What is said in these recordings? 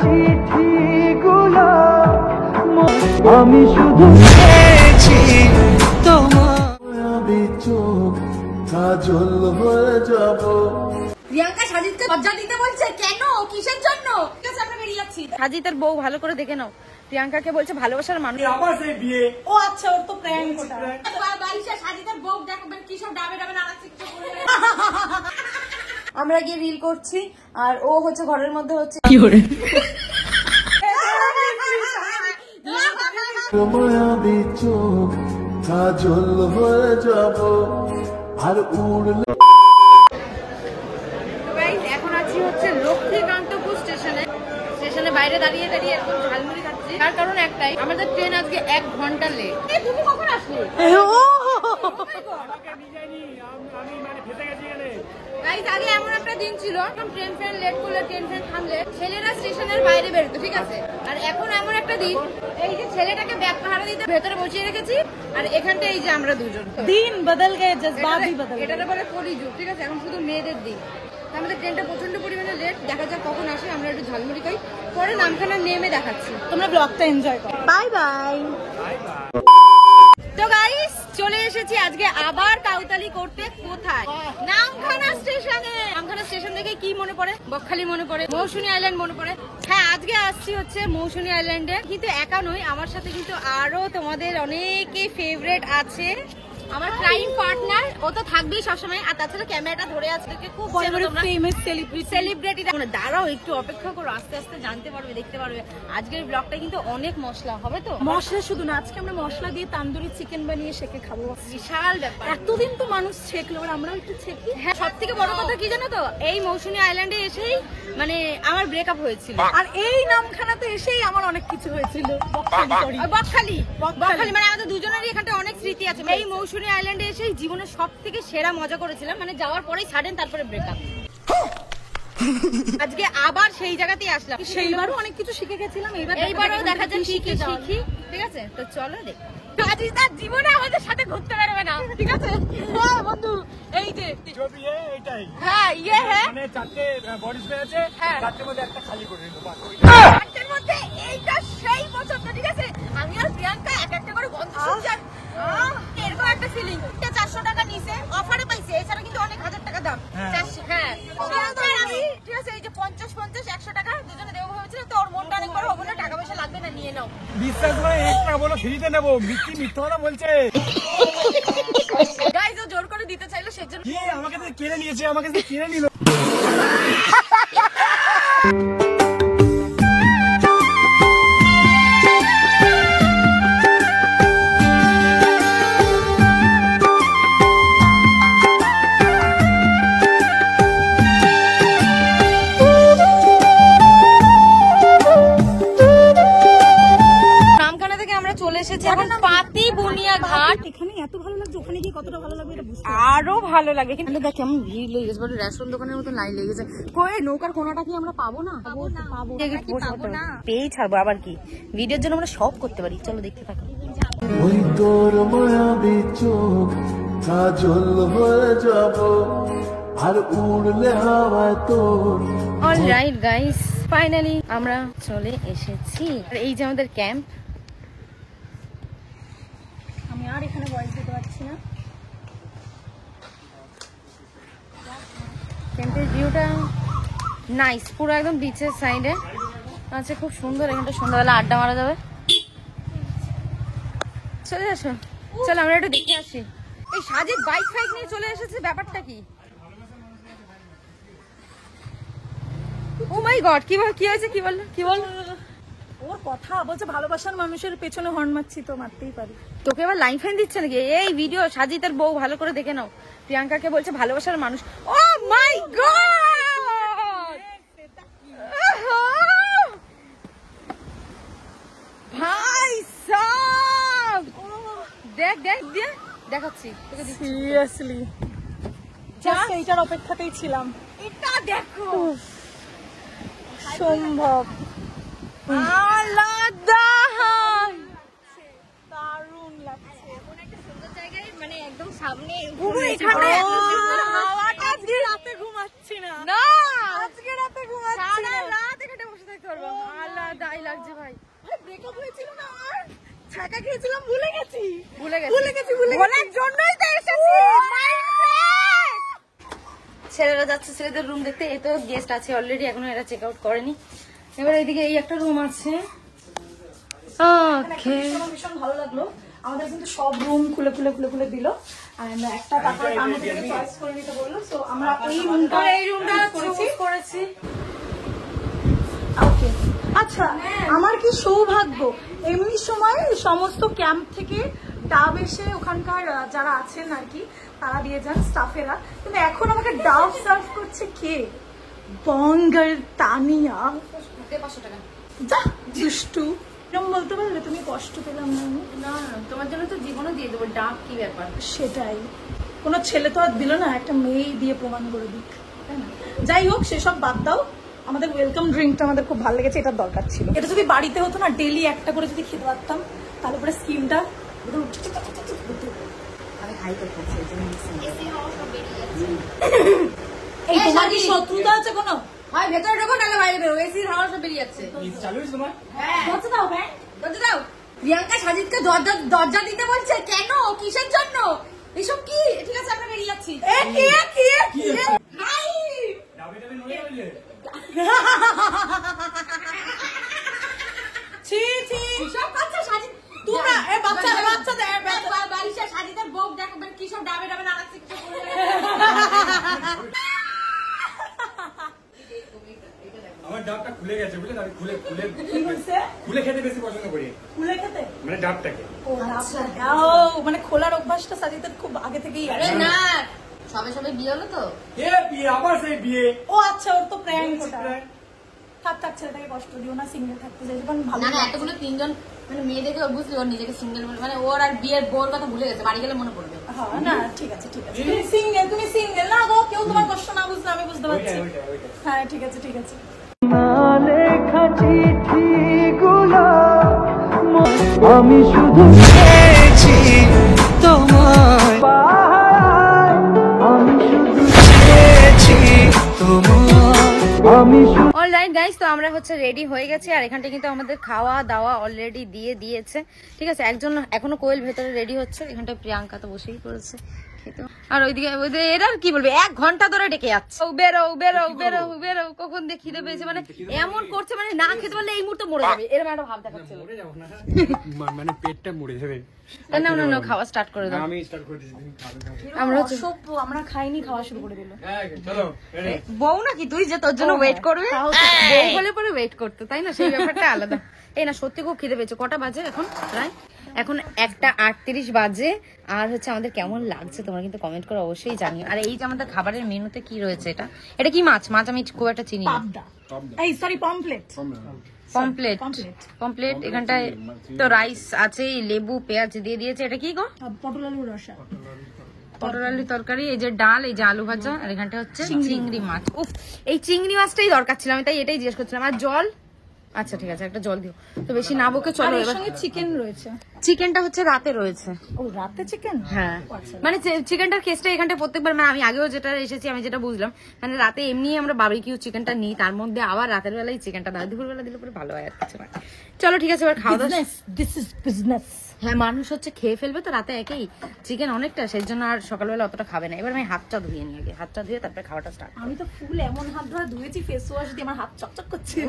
চিঠিগুলো আমি শুধু পেয়েছি তোমার চোখ কাজল হয়ে যাব। প্রিয়াঙ্কা সাজিদকে লজ্জা দিতে বলছে কেন? কিসের জন্য? ঠিক আছে আমরা বেরিয়ে যাচ্ছি। সাজিদের বউ ভালো করে দেখে নাও, প্রিয়াঙ্কাকে বলছে ভালোবাসার মানুষ। আবার সেই বিয়ে। ও আচ্ছা, ওর তো প্র্যাঙ্ক ওটা। বাড়িতে সাজিদের বউ দেখবেন কি সব ডাবে ডাবে নাড়াচ্ছে কিছু করে। আমরা গিয়ে রিল করছি আর ও হচ্ছে ঘরের মধ্যে হচ্ছে কি করে মায়াবী চোখ কাজল হয়ে যাব আর উড়লে। এখন আছি হচ্ছে লক্ষ্মীকান্তপুর স্টেশনে বাইরে দাঁড়িয়ে দাঁড়িয়ে এরকম ঝালমুড়ি খাচ্ছি। তার কারণ একটাই, আমাদের ট্রেন আজকে 1 ঘন্টা লেট। তুমি কখন আসলে? আগে এমন একটা দিন ছিল, ট্রেন লেট করলে, ট্রেন থামলে ছেলেরা স্টেশনের বাইরে বেরোতো, ঠিক আছে। আর এখন এমন একটা দিন, এই যে ছেলেটাকে ব্যাগ পাহারা দিতে ভেতরে বসিয়ে রেখেছি, আর এখানটা এই যে আমরা দুজন। দিন বদল গে, জজবাত ভি বদল। এটা বলে কলিযুগ, ঠিক আছে। এখন শুধু মেয়েদের দিন। আমাদের ট্রেনটা প্রচন্ড পরিমাণে লেট, দেখা যাক কখন আসে। আমরা একটু ঝালমুড়ি খাই, পরে নামখানা নেমে দেখাচ্ছি। তোমরা ব্লগটা এনজয় করো। Bye bye. তো গাইস, চলে এসেছি আজকে আবার কাউতালি করতে। কোথায়? নামখানা স্টেশনে। নামখানা স্টেশন থেকে কি মনে পড়ে? বকখালি মনে পড়ে, মৌসুমী আইল্যান্ড মনে পড়ে। হ্যাঁ, আজকে আসছি হচ্ছে মৌসুমী আইল্যান্ডে, কিন্তু একা নই, আমার সাথে কিন্তু আরো তোমাদের অনেকে ফেভারিট আছে। আমার ক্রাইম পার্টনার, ও তো থাকবেই সবসময়। আর তাছাড়া ক্যামেরাটা ধরে আছে, খুব ফেমাস সেলিব্রিটি। দাঁড়াও, একটু অপেক্ষা করো, আস্তে আস্তে জানতে পারবে, দেখতে পারবে। আজকের ব্লগটা কিন্তু অনেক মশলা হবে। তো মশলা শুধু না, আজকে আমরা মশলা দিয়ে তান্দুরি চিকেন বানিয়ে শেখে খাবো। বিশাল ব্যাপার। এতদিন তো মানুষ ছেকলো, আমরাও একটু ছেকি। হ্যাঁ, সব থেকে বড় কথা কি জানো তো, এই মৌসুমী আইল্যান্ডে এসেই মানে আমার ব্রেকআপ হয়েছিল। আর এই নামখানাতে এসেই আমার অনেক কিছু হয়েছিল। বকখালি মানে আমাদের দুজনেরই এখানটা অনেক স্মৃতি আছে। এই মৌসুমী আইল্যান্ডে এসেই জীবনের সব থেকে সেরা মজা করেছিলাম, মানে যাওয়ার পরেই সাডেন, তারপরে ব্রেকআপ। আজকে আবার সেই জায়গাতেই আসলাম। সেইবারও অনেক কিছু শিখে গেছিলাম, এইবারও দেখা যায় শিখি। ঠিক আছে, তো চলো দেখ। তার জীবনে আমাদের সাথে ঘুরতে পারবে না, ঠিক আছে বন্ধু। এই যে হ্যাঁ, ইয়ে হ্যাঁ, মানে 4টে বডি স্প্রে আছে, 4টের মধ্যে একটা খালি করে দিল। 4টের মধ্যে এইটা সেই পছন্দ, ঠিক আছে। আমি আর প্রিয়াঙ্কা এক একটা করে গন্ধ শুনছি। এরকম একটা ফিলিং। 400 টাকা নিছে, অফারে পাইছে। এছাড়া কিন্তু অনেক হাজার টাকা দাম। হ্যাঁ, আমি ঠিক আছে, এই যে 50 100 টাকা দুজনে দেবো ভেবেছিলাম। তো ওর মনটা অনেক বড়, বলে টাকা পয়সা লাগবে না, নিয়ে নাও। বিশ্বাস করে একটা বলো ফ্রিতে নেবো, মিথ্যা কথা বলছে। গাইস, ও জোর করে দিতে চাইলো, সেজন্য। কি আমাকে তো কিনে নিয়েছে, আমাকে তো কিনে নিল। নামখানা থেকে আমরা চলে এসেছি এখন পাতি বুনিয়া ঘাট। এখানে এত ভালো লাগছে, ওখানে গিয়ে কতটা ভালো লাগবে এটা বুঝতে। আরো ভালো লাগে, কিন্তু দেখ কেমন ভিড় লেগে গেছে, রেস্টুরেন্ট দোকানের মতো লাইন লেগে গেছে। কই নৌকার কোনাটা কি আমরা পাবো না? পাবো না, পেয়েই ছাড়বো। আবার কি, ভিডিওর জন্য আমরা সব করতে পারি। চলো দেখতে থাকো। ওই তোর মায়াবী চোখ কাজল হয়ে যাব আর উড়লে হাওয়ায় তোর। অলরাইট গাইস, ফাইনালি আমরা চলে এসেছি। এই যে আমাদের ক্যাম্প। আমি আর এখানে ভয়েস দিতে পারছি না। ক্যাম্পের ভিউটা নাইস, পুরো একদম বিচের সাইডে আছে, খুব সুন্দর। এখানটা সন্ধ্যাবেলা আড্ডা মারা যাবে। চলে আসো, চলো আমরা একটু দেখে আসি। এই সাজিদ বাইক ফাইক নিয়ে চলে এসেছে, ব্যাপারটা কি? ও মাই গড, কিভাবে কি হয়েছে? কি বললো? ওর কথা বলছে ভালোবাসার মানুষের পেছনে হর্ন মারছি, তো মারতেই পারি। তোকে এবার লাইন ফাইন দিচ্ছে নাকি? এই ভিডিও সাজিদের বউ ভালো করে দেখে নাও, প্রিয়াঙ্কাকে বলছে ভালোবাসার মানুষ। ও মাই গড, ভাই সাব, দেখ দেখাচ্ছি তোকে। সিরিয়াসলি জাস্ট এইটার অপেক্ষাতেই ছিলাম। এটা দেখো, সম্ভব আলাদা, দারুণ লাগছে। এমন একটা সুন্দর জায়গায়, মানে একদম সামনে। এখানে হাওয়াটা দিয়ে রাতে ঘুমাচ্ছি না, না আজকে রাতে ঘুমাচ্ছি সারা না। রাত এখানে বসে থাকতে পারবো। ও হাই লাগছে ভাই। ব্রেকআপ হয়েছিল না আর ছাকা খেয়েছিলাম, ভুলে গেছি। বলার জন্যই তো এসেছি। ছেলেরা যাচ্ছে ছেলেদের রুম দেখতে। এই তো গেস্ট আছে অলরেডি, এখনো এরা চেক আউট করেনি। এবার এইদিকে এই একটা রুম আছে। ওকে, ভীষণ ভালো লাগলো। আমাদের কিন্তু সব রুম খুলে খুলে খুলে খুলে দিল। আর একটা তারপর আমাদেরকে চয়েস করে নিতে বললো। সো আমরা এই রুমটা করেছি। ওকে, আচ্ছা আমার কি সৌভাগ্য, এমনি সময় সমস্ত ক্যাম্প থেকে ডাব এসে ওখানকার যারা আছেন আর কি তারা দিয়ে যান স্টাফেরা, কিন্তু এখন আমাকে ডাব সার্ভ করছে কে? বঙ্গাল তানিয়া। 500 টাকা। যা দুষ্টু, এরকম বলতে পারলে তুমি কষ্ট পেলাম না আমি? না তোমার জন্য তো জীবনও দিয়ে দেবো, ডাব কি ব্যাপার। সেটাই, কোনো ছেলে তো আর দিল না, একটা মেয়ে দিয়ে প্রমাণ করে দিক, তাই না? যাই হোক সেসব বাদ দাও, আমাদের ওয়েলকাম ড্রিঙ্কটা আমাদের খুব ভালো লেগেছে, এটা দরকার ছিল। এটা যদি বাড়িতে হতো না, ডেলি একটা করে যদি খেতে পারতাম, তাহলে পরে স্কিমটা আমি খাই তো খাচ্ছি। এই তোমার কি শত্রুতা আছে কোনো? হয় ভেতরে ঢোকো নাহলে বাইরে বেরো, এসির হাওয়া সব বেরিয়ে যাচ্ছে। চালু হয়েছে তোমার? দরজা দাও ভাই, দরজা দাও। প্রিয়াঙ্কা সাজিদকে দরজা দিতে বলছে কেন, কিসের জন্য, এসব কি? ঠিক আছে আমরা বেরিয়ে যাচ্ছি। হাই ডাবে ডাবে নড়ে গেলে ছি ছি, সব বাচ্চা সাজিদ তোমরা এ বাচ্চা বালিশের সাজিদের বউ দেখবেন কি সব ডাবে ডাবে নাড়াচ্ছে কিছু করে। আমার ডাবটা খুলে গেছে বুঝলে, আমি খুলে খুলে কি হয়েছে? খুলে খেতে বেশি পছন্দ করি, খুলে খেতে? মানে ডাবটাকে। ও আচ্ছা, মানে খোলার অভ্যাসটা সাজিদের খুব আগে থেকেই আরে আছে। না, সবে সবে বিয়ে হলো তো। এ বিয়ে, আবার সেই বিয়ে। ও আচ্ছা, ওর তো প্র্যাঙ্ক ওটা। থাক ছেলেটাকে কষ্ট দিও না, সিঙ্গেল থাকতে চাই যখন ভালো। না না, এতগুলো তিনজন মানে মেয়ে দেখে বুঝলি ওর নিজেকে সিঙ্গেল মানে ওর আর বিয়ের বোর কথা ভুলে গেছে, বাড়ি গেলে মনে পড়বে। হ্যাঁ না ঠিক আছে তুমি সিঙ্গেল না গো, কেউ তোমার কষ্ট না বুঝলে আমি বুঝতে পারছি। হ্যাঁ ঠিক আছে লেখা চিঠিগুলো আমি শুধু চেয়েছি তোমায়, আমি শুধু চেয়েছি তোমায়, আমি অলরাইট গাইস, তো আমরা হচ্ছে রেডি হয়ে গেছি আর এখানটা কিন্তু আমাদের খাওয়া দাওয়া অলরেডি দিয়ে দিয়েছে। ঠিক আছে, একজন এখনো কোয়েল ভেতরে রেডি হচ্ছে, এখানটা প্রিয়াঙ্কা তো বসেই পড়েছে খেতে। আর ওইদিকে এরা কি বলবে, 1 ঘন্টা ধরে ডেকে যাচ্ছে, বেরো কখন দিয়ে খিদে পেয়েছে, মানে এমন করছে মানে না খেতে পারলে এই মুহূর্তে মরে যাবে, এরকম একটা ভাব দেখাচ্ছিল। মানে পেটটা মরে যাবে। না খাওয়া স্টার্ট করে দাও। আমি স্টার্ট করে দিয়েছি। আমরা হচ্ছে আমরা খাইনি, খাওয়া শুরু করে দিল। চলো বউ নাকি তুই যে তোর জন্য ওয়েট করবে, বউ বলে পরে ওয়েট করতে, তাই না? সেই ব্যাপারটা আলাদা। এই না সত্যি খুব খিদে পেয়েছে। কটা বাজে এখন? প্রায় এখন 1:38 বাজে। আর হচ্ছে আমাদের কেমন লাগছে তোমরা কিন্তু কমেন্ট করে অবশ্যই জানিও। আর এই যে আমাদের খাবারের মেনুতে কি রয়েছে, এটা কি মাছ আমি খুব একটা চিনি না। এই সরি, পমপ্লেট। এখানটায় তো রাইস আছে, লেবু পেঁয়াজ দিয়ে দিয়েছে। এটা কি গো? পটল আলুর রসা, পটল আলুর তরকারি, এই যে ডাল, এই যে আলু ভাজা, আর এখানটা হচ্ছে চিংড়ি মাছ। উফ, এই চিংড়ি মাছটাই দরকার ছিল, আমি তাই এটাই জিজ্ঞেস করছিলাম। আর জল? আচ্ছা ঠিক আছে, একটা জল দিও। তো বেশি না বকে চলো। এবার চিকেন রয়েছে। চিকেনটা হচ্ছে রাতে রয়েছে। ও রাতে চিকেন? হ্যাঁ, মানে চিকেনটার কেসটা এখানটা প্রত্যেকবার, মানে আমি আগেও যেটা এসেছি আমি যেটা বুঝলাম, মানে রাতে এমনি আমরা বারবিকিউ চিকেনটা নিই, তার মধ্যে আবার রাতের বেলায় চিকেনটা দাও, দুপুরবেলা দিলে পরে ভালো হয় আর কিছু না। চলো ঠিক আছে, এবার খাওয়া দাওয়া। This is business. হ্যাঁ, মানুষ হচ্ছে খেয়ে ফেলবে তো রাতে একেই চিকেন অনেকটা, সেই জন্য আর সকালবেলা অতটা খাবে না। এবার আমি হাতটা ধুয়ে নিই আগে, হাতটা ধুয়ে তারপরে খাওয়াটা স্টার্ট। আমি তো ফুল এমন হাত ধরে ধুয়েছি, ফেস ওয়াশ দিয়ে আমার হাত চকচক করছে।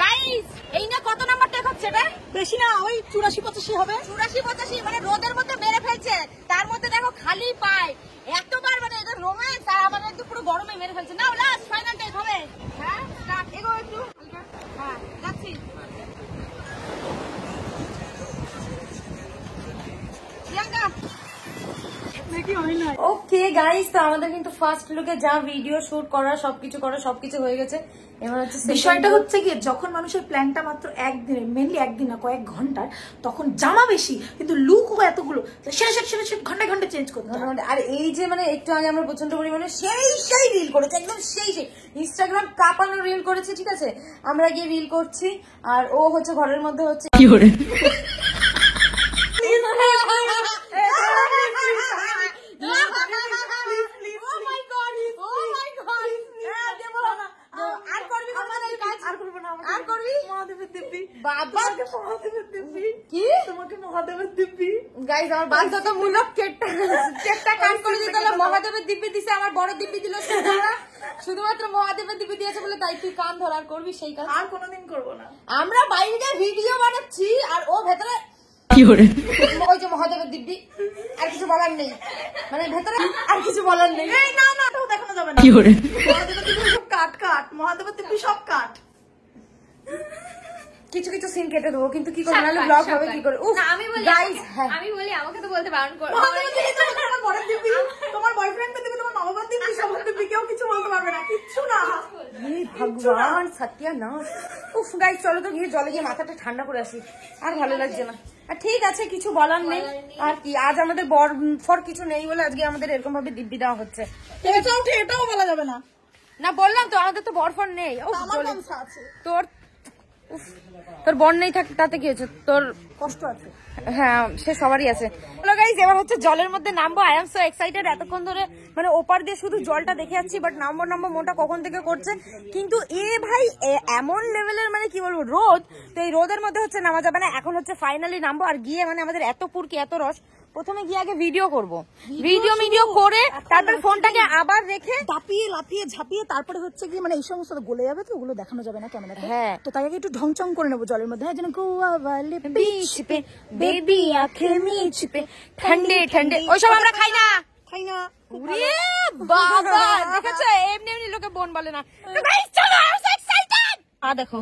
গাইস, এই না কত নাম্বার টেক হচ্ছে এটা? বেশি না, ওই 84-85 হবে। 84-85, মানে রোদের মধ্যে মেরে ফেলছে, তার মধ্যে দেখো খালি পায়। এতবার মানে এটা রোম্যান্স, আর আমাদের একটু পুরো গরমে মেরে ফেলছে। নাও লাস্ট ফাইনাল টেক হবে। হ্যাঁ স্টার্ট, এগো একটু। হ্যাঁ যাচ্ছি। প্রিয়াঙ্কা ওকে গাইস, তো আমাদের কিন্তু ফার্স্ট লুকে যা ভিডিও শুট করা সবকিছু হয়ে গেছে। এবার হচ্ছে বিষয়টা হচ্ছে কি, যখন মানুষের প্ল্যানটা মাত্র একদিনের, মেনলি একদিন না কয়েক ঘন্টার, তখন জামা বেশি কিন্তু লুক এতগুলো, সেটা ঘন্টায় চেঞ্জ করতে হয়। আর এই যে মানে একটু আগে আমরা প্রচন্ড পরিমাণে সেই রিল করেছি, একদম সেই ইনস্টাগ্রাম কাঁপানো রিল করেছি। ঠিক আছে, আমরা গিয়ে রিল করছি আর ও হচ্ছে ঘরের মধ্যে হচ্ছে কি করে আর করবি মহাদেবের দিব্যি। বাবা তোমাকে মহাদেবের দিব্যি। কি তোমাকে মহাদেবের দিব্যি। গাইস আমার বাধ্যতামূলক কেকটা কাট করে দিতে হলো। মহাদেবের দিব্যি দিছে, আমার বড় দিব্যি দিল শুধুমাত্র মহাদেবের দিব্যি দিয়েছে বলে তাই তুই কান ধর আর করবি সেই কাজ। আর কোনোদিন করবো না। আমরা বাইরে ভিডিও বানাচ্ছি আর ও ভেতরে ওই যে মহাদেবের দিব্যি, আর কিছু বলার নেই, মানে ভেতরে আর কিছু বলার নেই। এই না না, ওটাও দেখানো যাবে না। মহাদেবের দিব্যি সব কাট, মহাদেবের দিব্যি সব কাট। কিছু কিছু সিন কেটে দেবো, কিন্তু কি করে নাহলে ব্লগ হবে কি করে। উফ আমি বলি গাইস, হ্যাঁ আমি বলি আমাকে তো বলতে বারণ কর। মহাদেবের দিব্যি তোমার বরের দিব্যি, তোমার বয়ফ্রেন্ডের দিব্যি, তোমার মামার দিব্যি, সবার দিব্যি, কেউ কিছু বলতে পারবে না, কিচ্ছু না। হে ভগবান সত্যনাশ। উফ গাইস চলো তো গিয়ে জলে গিয়ে মাথাটা ঠান্ডা করে আসি, আর ভালো লাগছে না। আর ঠিক আছে, কিছু বলার নেই। আর কি আজ আমাদের বর ফর কিছু নেই বলে আজকে আমাদের এরকম ভাবে দিব্যি দেওয়া হচ্ছে। এটাও ঠিক, এটাও বলা যাবে না। না বললাম তো আমাদের তো বর ফর নেই। উফ, আমার জলে- গামছা আছে, তোর উফ, তোর বর নেই থাক তাতে কি হয়েছে, তোর কষ্ট আছে। হ্যাঁ সে সবারই আছে। হ্যালো গাইস, এবার হচ্ছে জলের মধ্যে নামবো। I am so excited. এতক্ষণ ধরে মানে ওপার দিয়ে শুধু জলটা দেখে যাচ্ছি, বাট নামবো মনটা কখন থেকে করছে। কিন্তু এ ভাই এমন লেভেলের মানে কি বলবো রোদ, তো এই রোদের মধ্যে হচ্ছে নামা যাবে না। এখন হচ্ছে ফাইনালি নামবো, আর গিয়ে মানে আমাদের এত পুরকি এত রস, প্রথমে গিয়ে আগে ভিডিও করবো, ভিডিও করে তারপর ফোনটাকে আবার রেখে দাপিয়ে লাফিয়ে ঝাঁপিয়ে তারপরে হচ্ছে কি মানে এই সমস্ত গলে যাবে, তো ওগুলো দেখানো যাবে না ক্যামেরাতে। হ্যাঁ। তো তাই আগে একটু ঢংচং করে নেবো জলের মধ্যে, হ্যাঁ যেন গোয়া वाले बीच पे बेबी आंखें मीच पे ठंडे ठंडे ওইসব আমরা খাই না। খাই না। ওরে বাবা, দেখেছো এমনি এমনি লোকে বোন বলে না। তো গাইস চলো, আই এম সো এক্সাইটেড। দেখো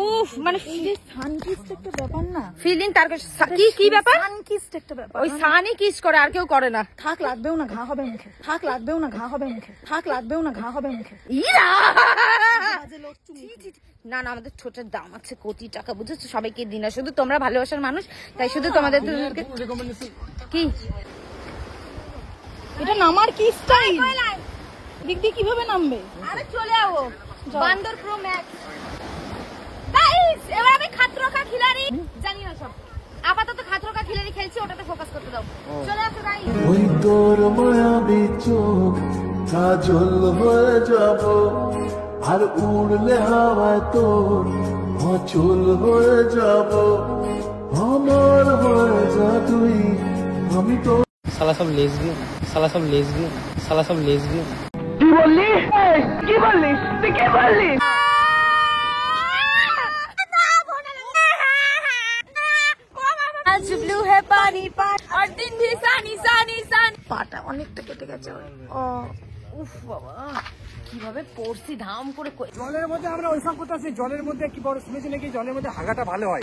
উফ, মানে সানকিস্ট একটা ব্যাপার না, ফিলিং তার কি ব্যাপার, সানকিস্ট একটা ব্যাপার। ওই সানি কিস করে আর কেউ করে না। থাক লাগবেও না, ঘা হবে মুখে, থাক লাগবেও না, ঘা হবে মুখে, থাক লাগবেও না, ঘা হবে মুখে। ইরা বাজে লোক তুমি। না না, আমাদের ছোটের দাম আছে কোটি টাকা, বুঝেছো, সবাইকে দিন না, শুধু তোমরা ভালোবাসার মানুষ, তাই শুধু তোমাদের কি এটা নামার কি স্টাইল, দিক দিয়ে কিভাবে নামবে? আরে চলে যাবো বান্দর প্রো ম্যাক্স। গাইস এবার আমি খাতরো কা খিলাড়ি জানি না সব, আপাতত খাতরো কা খিলাড়ি খেলছি, ওটাতে ফোকাস করতে দাও। চলে আসো গাইস। ওই তোর মায়াবী চোখ কাজল হয়ে যাব, আর উড়লে হাওয়ায় তোর অচল হয়ে যাব, আমার হয়ে যা তুই, আমি তো साला सब लेस्बियन, साला सब लेस्बियन, साला सब लेस्बियन। आज ब्लू है पानी पानी और दिन भी सानी सानी सानी। পাটা অনেকটা কেটে গেছে। উফ বাবা, কিভাবে পড়ছি ধাম করে জলের মধ্যে আমরা ওই সংকট আছে, জলের মধ্যে কি বড় শুনেছি নাকি জলের মধ্যে হাগাটা ভালো হয়।